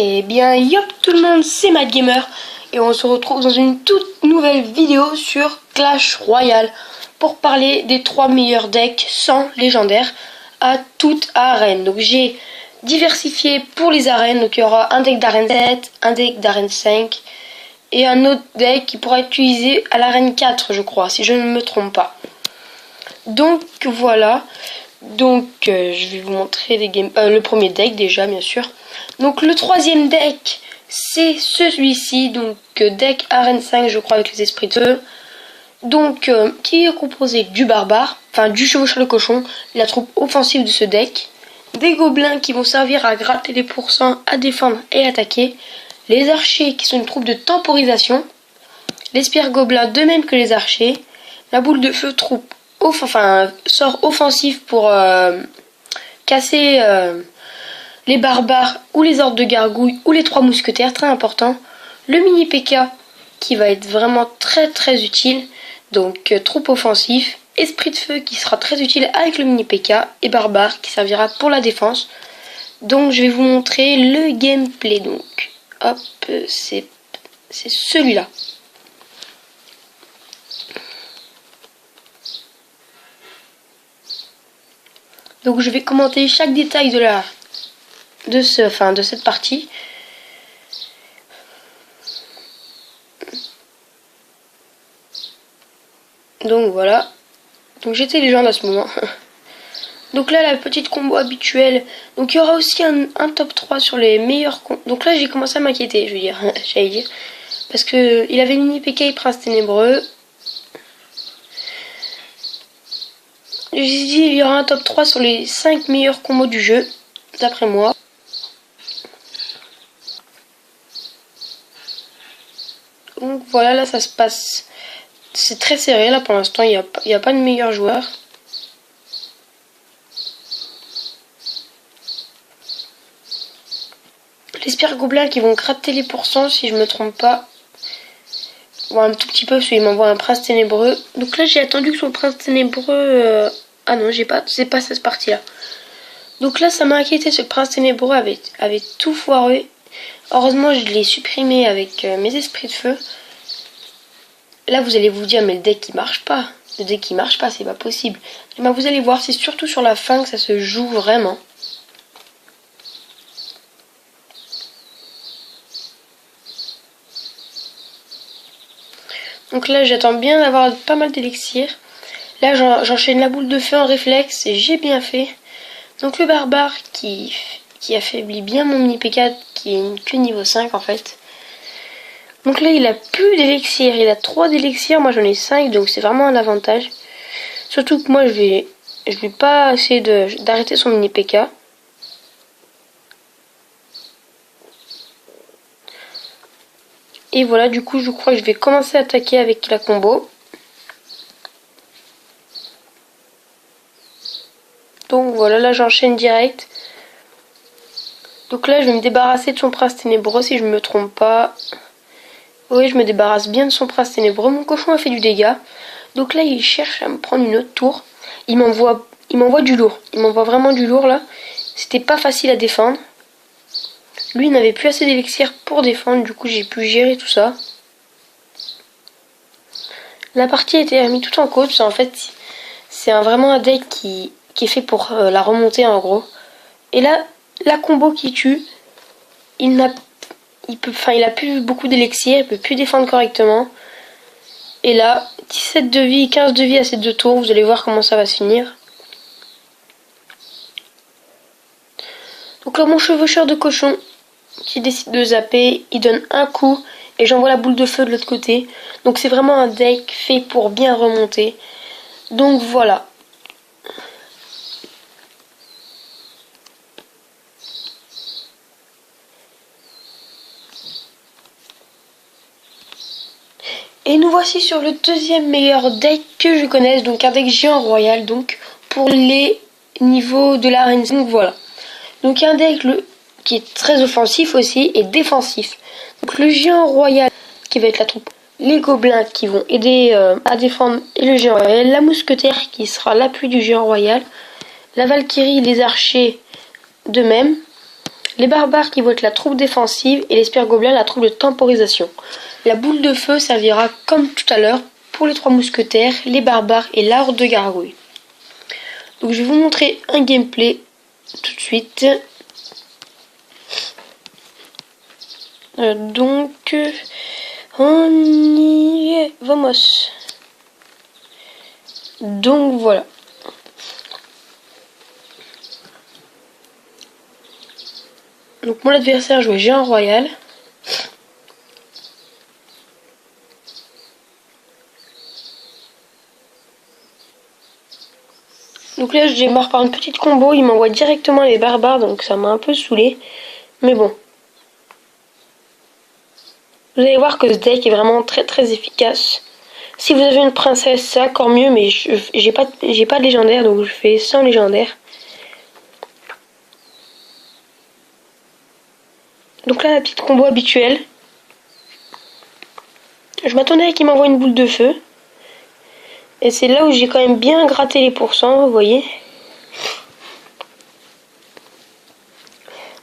Eh bien, yop tout le monde, c'est Matt Gamer et on se retrouve dans une toute nouvelle vidéo sur Clash Royale pour parler des 3 meilleurs decks sans légendaire à toute arène. Donc j'ai diversifié pour les arènes, donc il y aura un deck d'arène 7, un deck d'arène 5 et un autre deck qui pourra être utilisé à l'arène 4 je crois, si je ne me trompe pas. Donc voilà. Donc je vais vous montrer le premier deck déjà bien sûr. Donc le troisième deck c'est celui-ci, donc deck arène 5 je crois avec les esprits de feu. Donc qui est composé du barbare, enfin du chevaucheur de cochon, la troupe offensive de ce deck, des gobelins qui vont servir à gratter les pourcents, à défendre et attaquer, les archers qui sont une troupe de temporisation, les spires gobelins de même que les archers, la boule de feu troupe sort offensif pour casser les barbares ou les ordres de gargouilles ou les 3 mousquetaires, très important. Le mini PK qui va être vraiment très utile, donc troupe offensif, esprit de feu qui sera très utile avec le mini PK et barbare qui servira pour la défense. Donc je vais vous montrer le gameplay, donc hop, c'est celui-là. Donc je vais commenter chaque détail de cette partie. Donc voilà. Donc j'étais légende à ce moment. Donc là la petite combo habituelle. Donc il y aura aussi un top 3 sur les meilleurs combos. Donc là j'ai commencé à m'inquiéter, je veux dire, j'allais dire. Parce que il avait mini PK et Prince Ténébreux. J'ai dit il y aura un top 3 sur les 5 meilleurs combos du jeu, d'après moi. Donc voilà, là ça se passe. C'est très serré là pour l'instant, il n'y a pas de meilleur joueur. Les spires gobelins qui vont gratter les pourcents si je me trompe pas. Bon, un tout petit peu parce qu'il m'envoie un prince ténébreux. Donc là j'ai attendu que son prince ténébreux... Ah non, c'est pas cette partie là. Donc là ça m'a inquiété, ce prince ténébreux avait tout foiré. Heureusement je l'ai supprimé avec mes esprits de feu. Là vous allez vous dire mais le deck il marche pas. Le deck il marche pas, c'est pas possible. Et ben, vous allez voir, c'est surtout sur la fin que ça se joue vraiment. Donc là j'attends bien d'avoir pas mal d'élixir. Là j'enchaîne la boule de feu en réflexe et j'ai bien fait. Donc le barbare qui affaiblit bien mon mini PK qui est que niveau 5 en fait. Donc là il a plus d'élixir, il a 3 d'élixir, moi j'en ai 5 donc c'est vraiment un avantage. Surtout que moi je vais pas essayer d'arrêter son mini PK. Et voilà, du coup je crois que je vais commencer à attaquer avec la combo. Donc voilà, là j'enchaîne direct. Donc là je vais me débarrasser de son prince ténébreux si je ne me trompe pas. Oui, je me débarrasse bien de son prince ténébreux. Mon cochon a fait du dégât. Donc là il cherche à me prendre une autre tour. Il m'envoie du lourd. Il m'envoie vraiment du lourd là. C'était pas facile à défendre. Lui n'avait plus assez d'élixir pour défendre. Du coup j'ai pu gérer tout ça. La partie a été remise tout en côte. En fait c'est vraiment un deck qui est fait pour la remontée en gros. Et là, la combo qui tue, il a plus beaucoup d'élixir, il peut plus défendre correctement. Et là, 17 de vie, 15 de vie à ces 2 tours, vous allez voir comment ça va se finir. Donc là, mon chevaucheur de cochon qui décide de zapper, il donne un coup et j'envoie la boule de feu de l'autre côté. Donc c'est vraiment un deck fait pour bien remonter. Donc voilà. Et nous voici sur le deuxième meilleur deck que je connaisse, donc un deck géant royal, donc pour les niveaux de l'arène. Donc voilà. Donc un deck qui est très offensif aussi et défensif. Donc le géant royal qui va être la troupe, les gobelins qui vont aider à défendre et le géant royal, la mousquetaire qui sera l'appui du géant royal, la valkyrie, les archers de même, Les barbares qui vont être la troupe défensive et les spergoblins la troupe de temporisation. La boule de feu servira comme tout à l'heure pour les 3 mousquetaires, les barbares et la horde de gargouilles. Donc je vais vous montrer un gameplay tout de suite. Donc on y est, vamos. Donc voilà. Donc mon adversaire jouait géant royal. Donc là je démarre par une petite combo, il m'envoie directement les barbares, donc ça m'a un peu saoulé. Mais bon. Vous allez voir que ce deck est vraiment très efficace. Si vous avez une princesse, c'est encore mieux, mais j'ai pas de légendaire, donc je fais sans légendaire. Donc là, la petite combo habituelle. Je m'attendais à qu'il m'envoie une boule de feu. Et c'est là où j'ai quand même bien gratté les pourcents, vous voyez.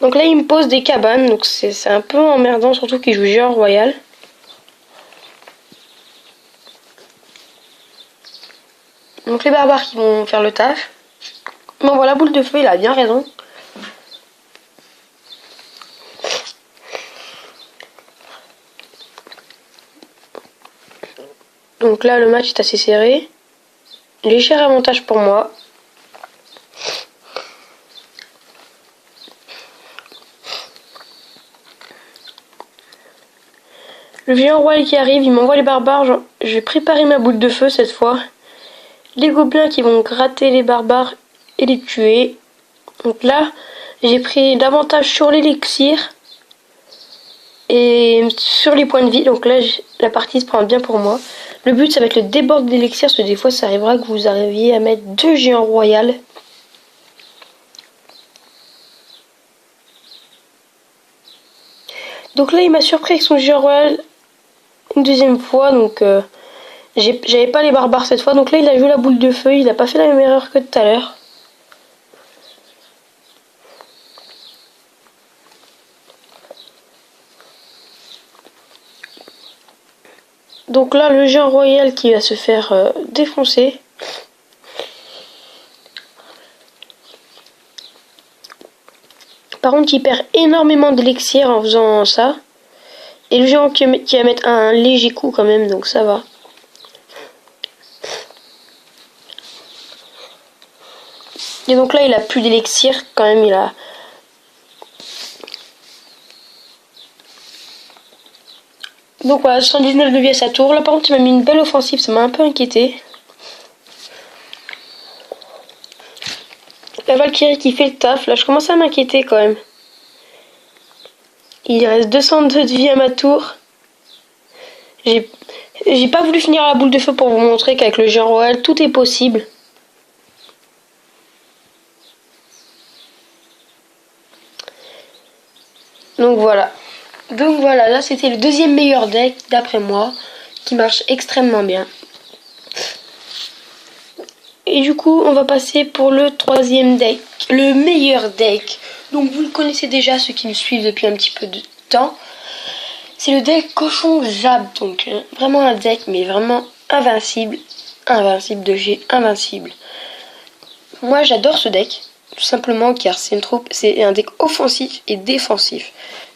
Donc là, il me pose des cabanes, donc c'est un peu emmerdant, surtout qu'il joue géant royal. Donc les barbares qui vont faire le taf. Bon voilà, boule de feu, il a bien raison. Donc là, le match est assez serré. Léger avantage pour moi. Le géant royal qui arrive, il m'envoie les barbares. Je vais préparer ma boule de feu cette fois. Les gobelins qui vont gratter les barbares et les tuer. Donc là, j'ai pris davantage sur l'élixir et sur les points de vie. Donc là, la partie se prend bien pour moi. Le but, ça va être le débord d'élixir, parce que des fois, ça arrivera que vous arriviez à mettre 2 géants royales. Donc là, il m'a surpris avec son géant royal une deuxième fois. Donc, j'avais pas les barbares cette fois. Donc là, il a joué la boule de feu. Il a pas fait la même erreur que tout à l'heure. Donc là, le géant royal qui va se faire défoncer. Par contre, il perd énormément d'élixir en faisant ça. Et le géant qui va mettre un léger coup quand même, donc ça va. Et donc là, il a plus d'élixir quand même, il a... Donc voilà, 79 de vie à sa tour. Là par contre, il m'a mis une belle offensive, ça m'a un peu inquiété. La Valkyrie qui fait le taf, là je commence à m'inquiéter quand même. Il reste 202 de vie à ma tour. J'ai pas voulu finir la boule de feu pour vous montrer qu'avec le géant royal, tout est possible. Donc voilà. Donc voilà, là c'était le deuxième meilleur deck d'après moi, qui marche extrêmement bien. Et du coup, on va passer pour le troisième deck, le meilleur deck. Donc vous le connaissez déjà, ceux qui me suivent depuis un petit peu de temps. C'est le deck Cochon Zab, donc vraiment un deck, mais vraiment invincible. Invincible de G, invincible. Moi j'adore ce deck, tout simplement car c'est un deck offensif et défensif.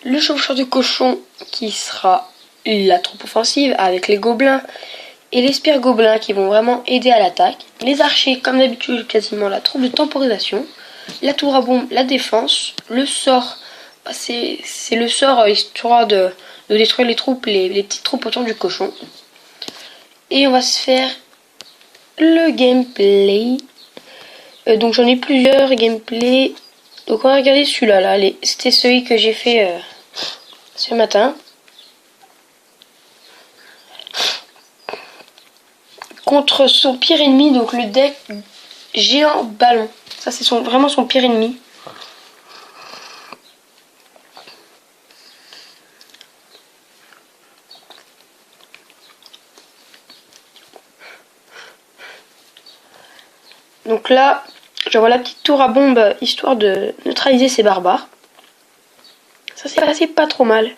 Le chevaucheur de cochon qui sera la troupe offensive avec les gobelins et les spires gobelins qui vont vraiment aider à l'attaque. Les archers comme d'habitude quasiment la troupe de temporisation. La tour à bombe, la défense. Le sort, c'est le sort histoire de détruire les troupes, les petites troupes autour du cochon. Et on va se faire le gameplay. Donc j'en ai plusieurs gameplays. Donc on va regarder celui-là. Là. C'était celui que j'ai fait ce matin. Contre son pire ennemi, donc le deck géant ballon. Ça c'est vraiment son pire ennemi. Donc là, j'envoie la petite tour à bombe histoire de neutraliser ces barbares. passait pas trop mal.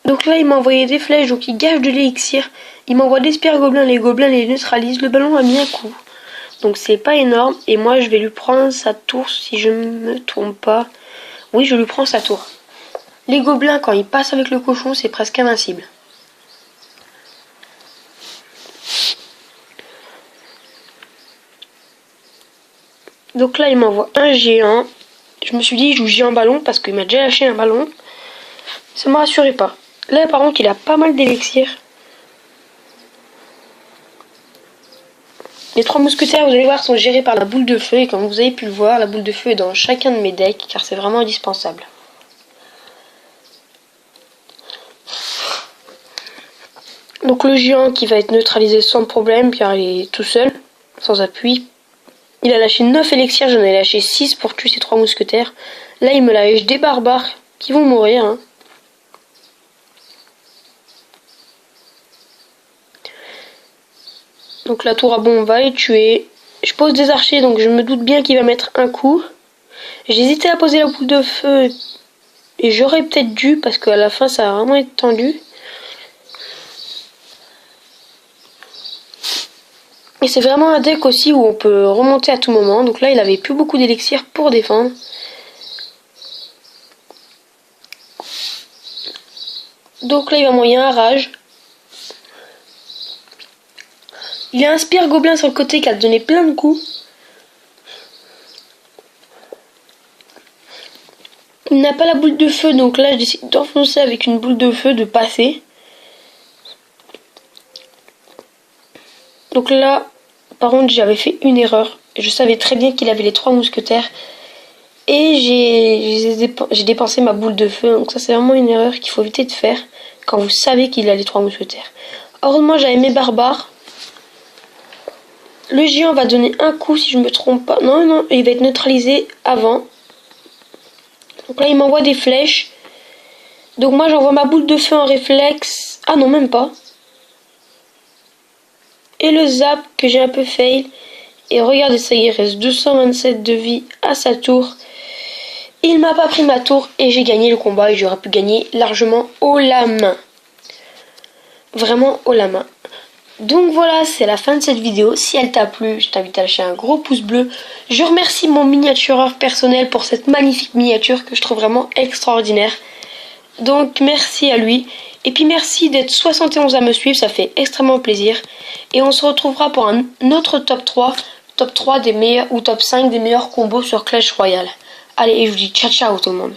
Donc là, il m'a envoyé des flèches, donc il gâche de l'élixir. Il m'envoie des spires gobelins, les gobelins les neutralisent. Le ballon a mis un coup. Donc c'est pas énorme. Et moi, je vais lui prendre sa tour si je me trompe pas. Oui, je lui prends sa tour. Les gobelins, quand ils passent avec le cochon, c'est presque invincible. Donc là, il m'envoie un géant. Je me suis dit, je joue géant ballon parce qu'il m'a déjà lâché un ballon. Ça me rassurait pas. Là, par contre, il a pas mal d'élixir. Les 3 mousquetaires, vous allez voir, sont gérés par la boule de feu. Et comme vous avez pu le voir, la boule de feu est dans chacun de mes decks, car c'est vraiment indispensable. Donc le géant qui va être neutralisé sans problème, car il est tout seul, sans appui. Il a lâché 9 élixirs, j'en ai lâché 6 pour tuer ces 3 mousquetaires. Là, il me lâche des barbares qui vont mourir. Hein. Donc la tour à bombe va les tuer. Je pose des archers, donc je me doute bien qu'il va mettre un coup. J'ai hésité à poser la boule de feu, et j'aurais peut-être dû, parce qu'à la fin, ça a vraiment été tendu. Et c'est vraiment un deck aussi où on peut remonter à tout moment. Donc là, il avait plus beaucoup d'élixir pour défendre. Donc là, il va m'envoyer un rage. Il a un spire gobelin sur le côté qui a donné plein de coups. Il n'a pas la boule de feu, donc là, je décide d'enfoncer avec une boule de feu, de passer. Donc là, par contre, j'avais fait une erreur. Je savais très bien qu'il avait les 3 mousquetaires. Et j'ai dépensé ma boule de feu. Donc ça, c'est vraiment une erreur qu'il faut éviter de faire quand vous savez qu'il a les 3 mousquetaires. Heureusement, j'avais mes barbares. Le géant va donner un coup si je me trompe pas. Non, il va être neutralisé avant. Donc là, il m'envoie des flèches. Donc moi, j'envoie ma boule de feu en réflexe. Ah non, même pas. Et le zap que j'ai un peu fail. Et regardez ça, il reste 227 de vie à sa tour. Il m'a pas pris ma tour et j'ai gagné le combat et j'aurais pu gagner largement haut la main. Vraiment haut la main. Donc voilà, c'est la fin de cette vidéo. Si elle t'a plu, je t'invite à lâcher un gros pouce bleu. Je remercie mon miniatureur personnel pour cette magnifique miniature que je trouve vraiment extraordinaire. Donc merci à lui. Et puis merci d'être 71 à me suivre, ça fait extrêmement plaisir. Et on se retrouvera pour un autre top 3 des meilleurs ou top 5 des meilleurs combos sur Clash Royale. Allez, et je vous dis ciao ciao tout le monde.